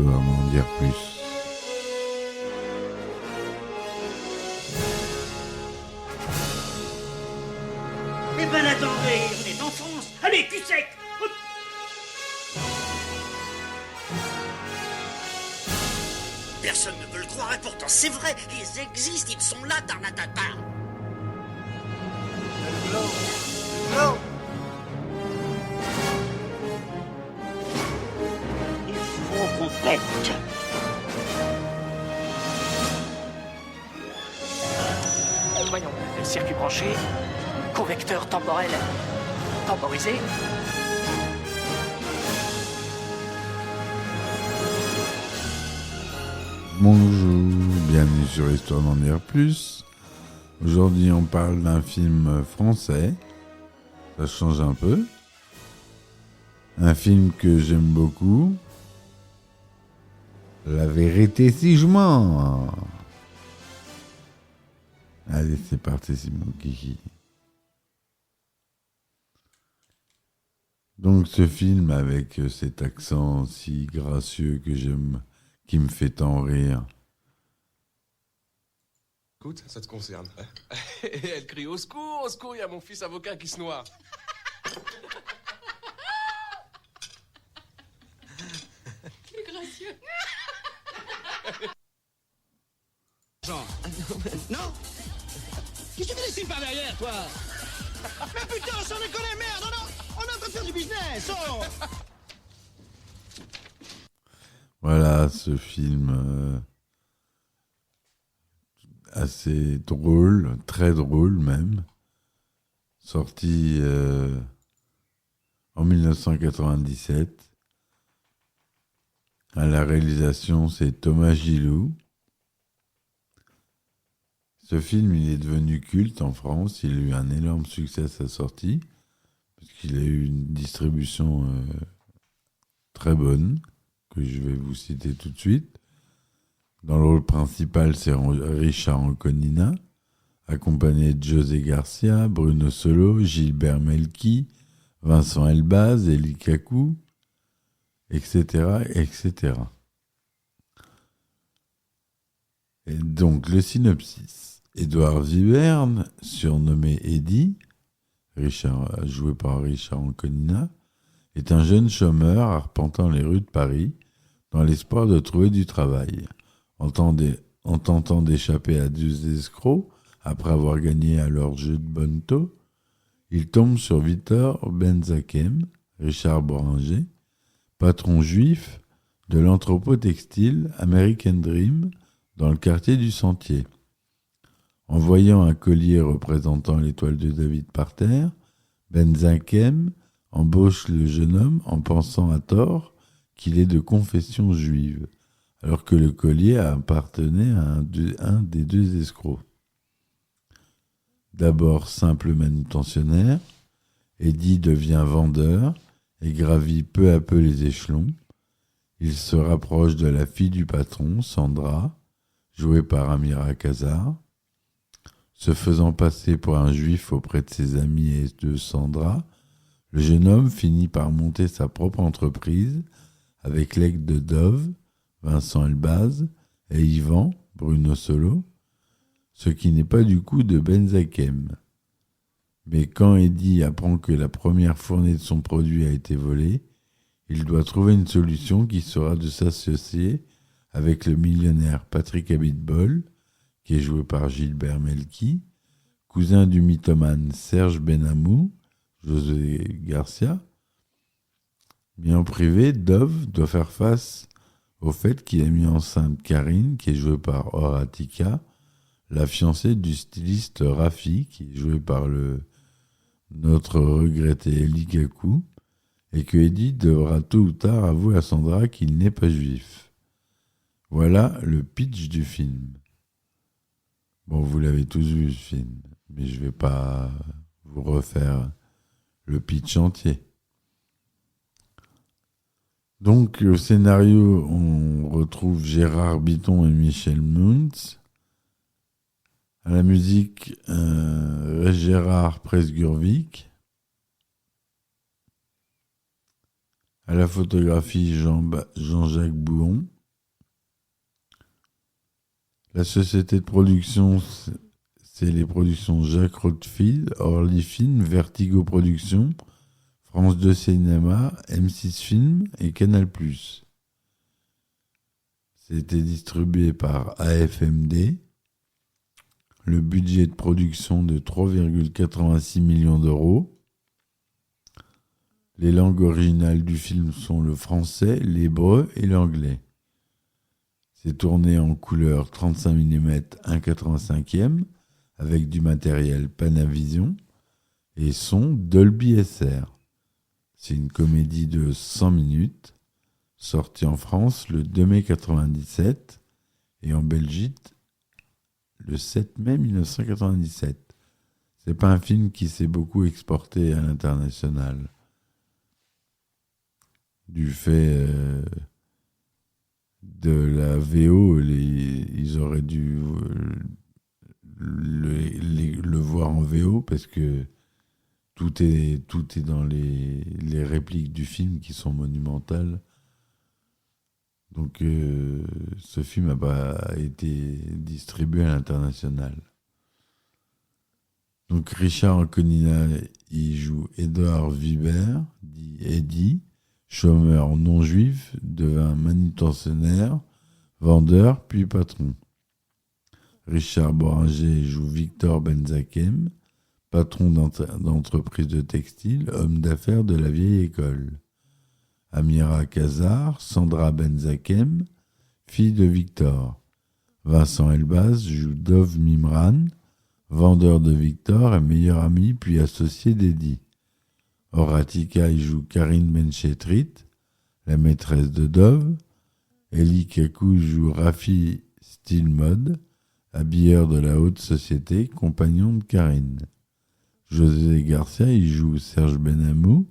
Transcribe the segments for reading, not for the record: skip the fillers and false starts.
Histoire d'en dire plus. Eh ben attendez, on est en France. Allez, cul sec. Hop. Personne ne peut le croire et pourtant c'est vrai, ils existent, ils sont là, Tarnatata. Il faut qu'on pète. Voyons, circuit branché, correcteur temporel temporisé. Bonjour, bienvenue sur Histoire d'en dire plus. Aujourd'hui, on parle d'un film français. Ça change un peu. Un film que j'aime beaucoup. La vérité si je mens. Allez, c'est parti, c'est mon kiki. Donc, ce film avec cet accent si gracieux que j'aime, qui me fait tant rire. Écoute, ça te concerne. Et elle crie au secours, il y a mon fils avocat qui se noie. C'est gracieux. Jean. Non. Qu'est-ce que tu dessines par derrière, toi? Mais putain, sans déconner, merde, on est en train de faire du business, oh. Voilà, ce film assez drôle, très drôle même, sorti en 1997. À la réalisation, c'est Thomas Gilou. Ce film, il est devenu culte en France. Il a eu un énorme succès à sa sortie, parce qu'il a eu une distribution très bonne, que je vais vous citer tout de suite. Dans le rôle principal, c'est Richard Anconina, accompagné de José Garcia, Bruno Solo, Gilbert Melki, Vincent Elbaz, Elie Kakou, etc., etc. Et donc, le synopsis. Édouard Viberne, surnommé Eddy, joué par Richard Anconina, est un jeune chômeur arpentant les rues de Paris dans l'espoir de trouver du travail. En tentant d'échapper à deux escrocs, après avoir gagné à leur jeu de bonneteau, il tombe sur Victor Benzakem, Richard Boranger, patron juif de l'entrepôt textile American Dream dans le quartier du Sentier. En voyant un collier représentant l'étoile de David par terre, Benzakem embauche le jeune homme en pensant à tort qu'il est de confession juive, alors que le collier appartenait à un des deux escrocs. D'abord simple manutentionnaire, Eddy devient vendeur et gravit peu à peu les échelons. Il se rapproche de la fille du patron, Sandra, jouée par Amira Kazar. Se faisant passer pour un juif auprès de ses amis et de Sandra, le jeune homme finit par monter sa propre entreprise avec l'aide de Dove, Vincent Elbaz, et Yvan, Bruno Solo, ce qui n'est pas du coup de Benzakem. Mais quand Eddy apprend que la première fournée de son produit a été volée, il doit trouver une solution qui sera de s'associer avec le millionnaire Patrick Abitbol, qui est joué par Gilbert Melki, cousin du mythomane Serge Benamou, José Garcia. Mais en privé, Dove doit faire face au fait qu'il a mis enceinte Karine, qui est jouée par Horatika, la fiancée du styliste Rafi, qui est joué par notre regretté Elie Kakou, et que Eddy devra tôt ou tard avouer à Sandra qu'il n'est pas juif. Voilà le pitch du film. Bon, vous l'avez tous vu, ce film, mais je ne vais pas vous refaire le pitch entier. Donc, au scénario, on retrouve Gérard Bitton et Michel Muntz. À la musique, Gérard Presgurvic. À la photographie, Jean-Jacques Bouhon. La société de production, c'est les productions Jacques Rothfield, Orly Film, Vertigo Productions, France 2 Cinéma, M6 Film et Canal+. C'était distribué par AFMD. Le budget de production de 3,86 millions d'euros. Les langues originales du film sont le français, l'hébreu et l'anglais. C'est tourné en couleur 35 mm 1,85e avec du matériel Panavision et son Dolby SR. C'est une comédie de 100 minutes, sortie en France le 2 mai 1997 et en Belgique le 7 mai 1997. C'est pas un film qui s'est beaucoup exporté à l'international. Du fait de la VO, ils auraient dû le voir en VO parce que tout est dans les répliques du film qui sont monumentales. Donc ce film n'a pas été distribué à l'international. Donc Richard Anconina, il joue Édouard Vibert, dit Eddie, chômeur non juif, devint manutentionnaire, vendeur, puis patron. Richard Boranger joue Victor Benzakem, patron d'entreprise de textile, homme d'affaires de la vieille école. Amira Kazar, Sandra Benzakem, fille de Victor. Vincent Elbaz joue Dov Mimran, vendeur de Victor et meilleur ami puis associé d'Eddie. Horatika y joue Karine Benchetrit, la maîtresse de Dov. Eli Kakou joue Rafi Stilmod, habilleur de la haute société, compagnon de Karine. José Garcia y joue Serge Benamou,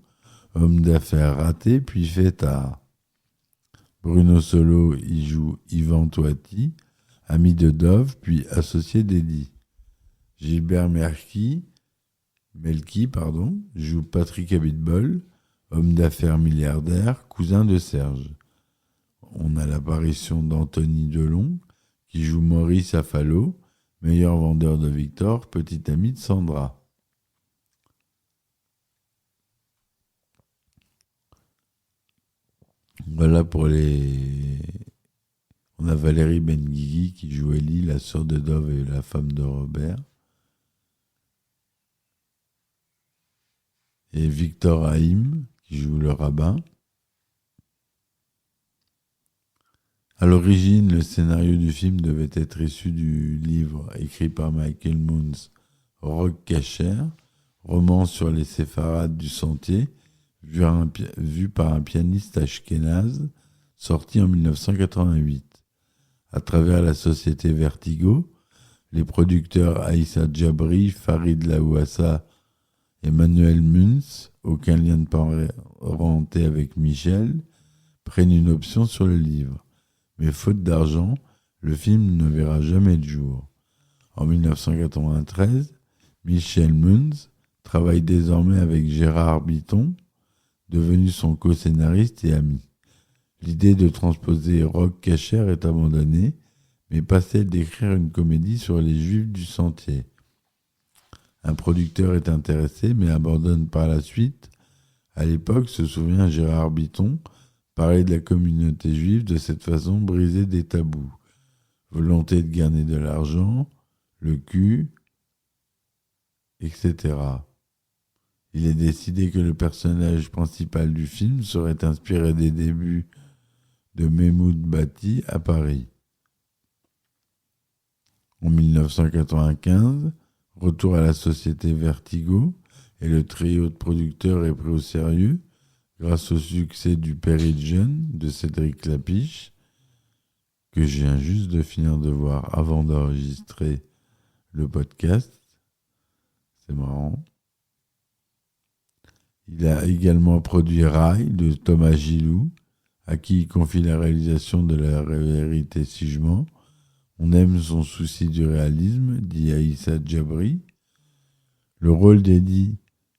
homme d'affaires raté puis fêtard. Bruno Solo y joue Yvan Toiti, ami de Dov puis associé d'Eddie. Gilbert Melki joue Patrick Abitbol, homme d'affaires milliardaire, cousin de Serge. On a l'apparition d'Anthony Delon, qui joue Maurice Affalo, meilleur vendeur de Victor, petit ami de Sandra. Voilà pour les... On a Valérie Benguigui qui joue Ellie, la sœur de Dov et la femme de Robert. Et Victor Haïm qui joue le rabbin. À l'origine, le scénario du film devait être issu du livre écrit par Michael Moons, Rock Kacher, roman sur les séfarades du Sentier, vu par un pianiste ashkénaze, sorti en 1988. À travers la société Vertigo, les producteurs Aïssa Djabri, Farid Laouassa et Manuel Munz, aucun lien de parenté avec Michel, prennent une option sur le livre. Mais faute d'argent, le film ne verra jamais le jour. En 1993, Michel Munz travaille désormais avec Gérard Bitton, devenu son co-scénariste et ami. L'idée de transposer Rock Kacher est abandonnée, mais pas celle d'écrire une comédie sur les Juifs du Sentier. Un producteur est intéressé, mais abandonne par la suite. À l'époque, se souvient Gérard Bitton, parler de la communauté juive de cette façon briser des tabous. Volonté de gagner de l'argent, le cul, etc. Il est décidé que le personnage principal du film serait inspiré des débuts de Mehmoud Bati à Paris. En 1995, retour à la société Vertigo et le trio de producteurs est pris au sérieux grâce au succès du Péri de Jeune de Cédric Lapiche, que je viens juste de finir de voir avant d'enregistrer le podcast. C'est marrant. Il a également produit Rail de Thomas Gilou, à qui il confie la réalisation de La vérité si je mens. On aime son souci du réalisme, dit Aïssa Djabri. Le rôle d'Eddie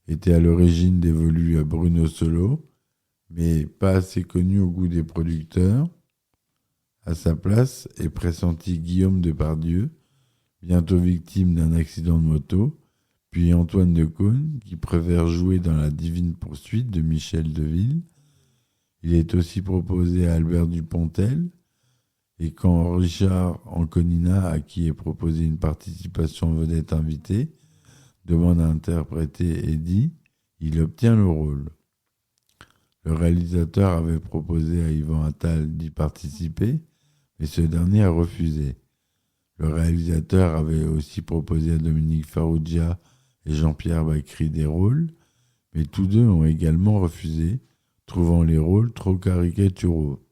était à l'origine dévolu à Bruno Solo, mais pas assez connu au goût des producteurs. À sa place est pressenti Guillaume Depardieu, bientôt victime d'un accident de moto, puis Antoine Decaune, qui préfère jouer dans La Divine Poursuite de Michel Deville. Il est aussi proposé à Albert Dupontel, et quand Richard Anconina, à qui est proposé une participation vedette invitée, demande à interpréter Eddie, il obtient le rôle. Le réalisateur avait proposé à Yvan Attal d'y participer, mais ce dernier a refusé. Le réalisateur avait aussi proposé à Dominique Farrugia et Jean-Pierre Bacry des rôles, mais tous deux ont également refusé, trouvant les rôles trop caricaturaux.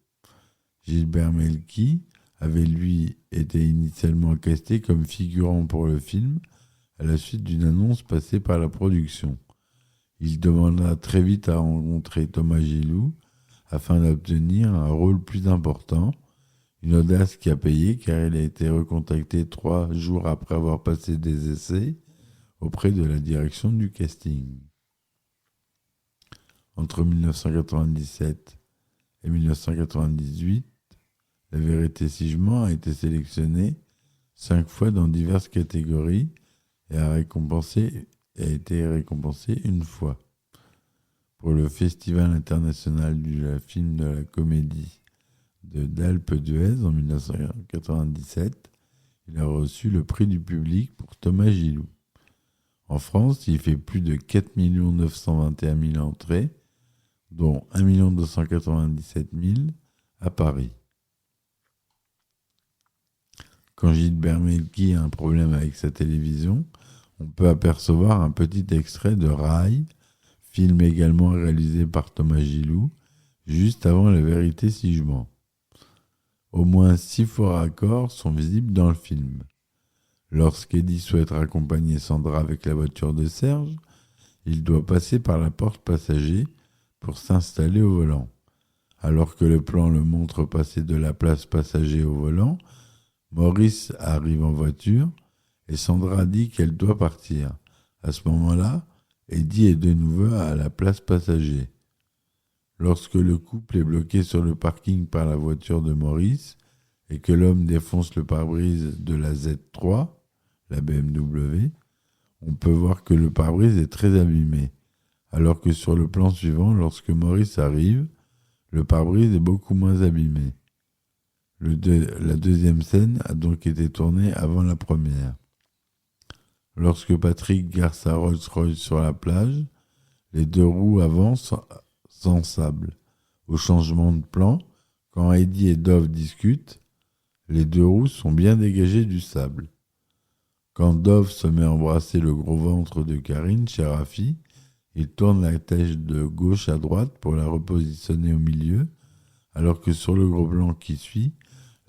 Gilbert Melki avait lui été initialement casté comme figurant pour le film à la suite d'une annonce passée par la production. Il demanda très vite à rencontrer Thomas Gilou afin d'obtenir un rôle plus important, une audace qui a payé car il a été recontacté 3 jours après avoir passé des essais auprès de la direction du casting. Entre 1997 et 1998, La Vérité si je mens a été sélectionnée 5 fois dans diverses catégories et a été récompensée une fois. Pour le Festival international du film de la comédie d'Alpe d'Huez en 1997, il a reçu le prix du public pour Thomas Gilou. En France, il fait plus de 4 921 000 entrées, dont 1 297 000 à Paris. Quand Gilbert Melki a un problème avec sa télévision, on peut apercevoir un petit extrait de Rail, film également réalisé par Thomas Gilou, juste avant La Vérité si je mens. Au moins 6 faux raccords sont visibles dans le film. Lorsqu'Eddie souhaite raccompagner Sandra avec la voiture de Serge, il doit passer par la porte passager pour s'installer au volant. Alors que le plan le montre passer de la place passager au volant, Maurice arrive en voiture et Sandra dit qu'elle doit partir. À ce moment-là, Eddie est de nouveau à la place passager. Lorsque le couple est bloqué sur le parking par la voiture de Maurice et que l'homme défonce le pare-brise de la Z3, la BMW, on peut voir que le pare-brise est très abîmé, alors que sur le plan suivant, lorsque Maurice arrive, le pare-brise est beaucoup moins abîmé. La deuxième scène a donc été tournée avant la première. Lorsque Patrick gare sa Rolls-Royce sur la plage, les 2 roues avancent sans sable. Au changement de plan, quand Eddie et Dove discutent, les 2 roues sont bien dégagées du sable. Quand Dove se met à embrasser le gros ventre de Karine chez Rafi, il tourne la tête de gauche à droite pour la repositionner au milieu, alors que sur le gros plan qui suit,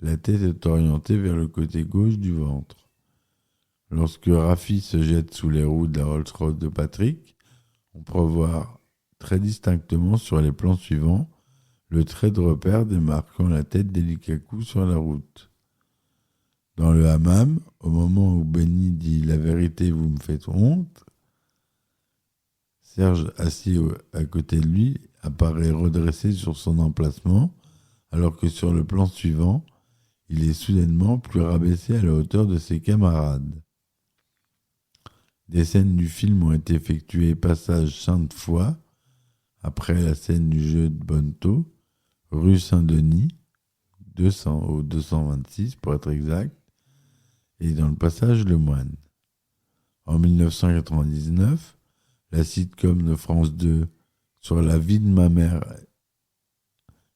la tête est orientée vers le côté gauche du ventre. Lorsque Rafi se jette sous les roues de la Rolls-Royce de Patrick, on peut voir très distinctement sur les plans suivants le trait de repère démarquant la tête d'Elikaku sur la route. Dans le hammam, au moment où Benny dit « La vérité, vous me faites honte », Serge, assis à côté de lui, apparaît redressé sur son emplacement, alors que sur le plan suivant, il est soudainement plus rabaissé à la hauteur de ses camarades. Des scènes du film ont été effectuées passage Sainte-Foy, après la scène du jeu de Bonneto, rue Saint-Denis, 200 au 226 pour être exact, et dans le passage Le Moine. En 1999, la sitcom de France 2 sur la vie de ma mère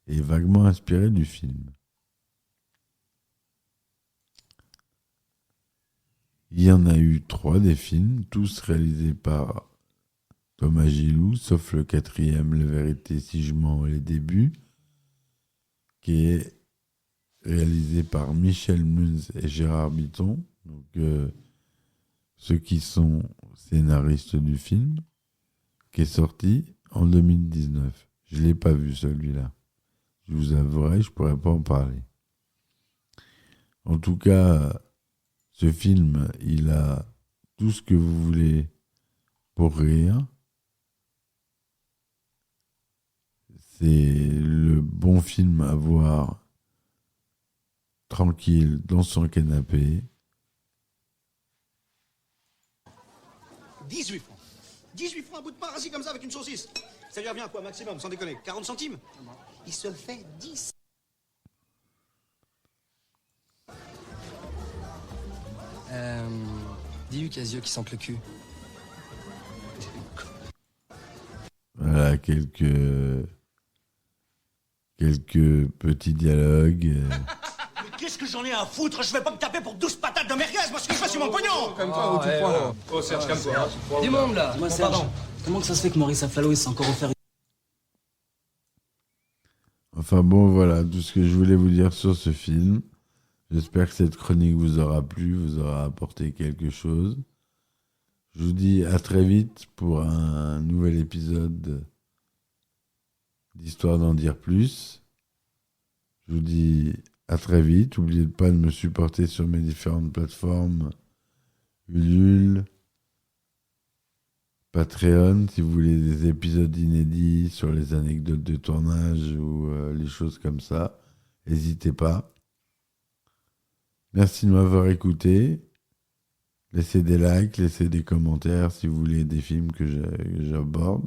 est vaguement inspirée du film. Il y en a eu 3 des films, tous réalisés par Thomas Gilou, sauf le 4e, La Vérité si je mens, les débuts, qui est réalisé par Michel Munz et Gérard Bitton, donc ceux qui sont scénaristes du film, qui est sorti en 2019. Je ne l'ai pas vu celui-là. Je vous avouerai, je ne pourrais pas en parler. En tout cas, ce film, il a tout ce que vous voulez pour rire. c'est le bon film à voir tranquille dans son canapé. 18 francs. 18 francs un bout de pain rassis comme ça avec une saucisse. Ça lui revient à quoi maximum, sans déconner? 40 centimes? Il se fait 10. Dis Casio qui sente le cul. Voilà, quelques petits dialogues. Mais qu'est-ce que j'en ai à foutre? Je vais pas me taper pour 12 patates de merguez, moi ce que je fais sur mon pognon! Calme-toi, où tu crois là? Oh, Serge, calme-toi. Du monde là. Dis-moi, Serge, comment que ça se fait que Maurice Afflalo il s'est encore offert Enfin bon, voilà tout ce que je voulais vous dire sur ce film. J'espère que cette chronique vous aura plu, vous aura apporté quelque chose. Je vous dis à très vite pour un nouvel épisode d'Histoire d'en dire plus. Je vous dis à très vite. N'oubliez pas de me supporter sur mes différentes plateformes. Ulule, Patreon, si vous voulez des épisodes inédits sur les anecdotes de tournage ou les choses comme ça. N'hésitez pas. Merci de m'avoir écouté. Laissez des likes, laissez des commentaires si vous voulez des films que j'aborde.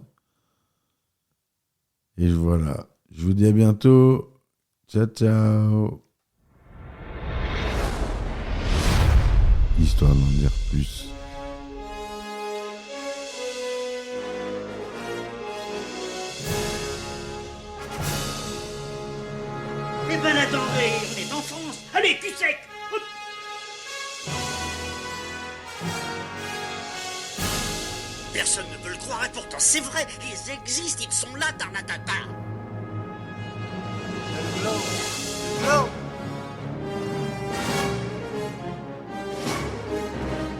Et voilà. Je vous dis à bientôt. Ciao, ciao. Histoire d'en dire plus. Eh ben attendez, on est en France. Allez, cul sec. Hop. Personne ne veut le croire et pourtant c'est vrai, ils existent, ils sont là, Tarnatata.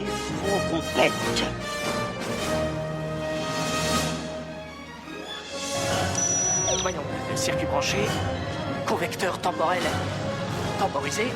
Il faut qu'on pète. Voyons, circuit branché, convecteur temporel temporisé,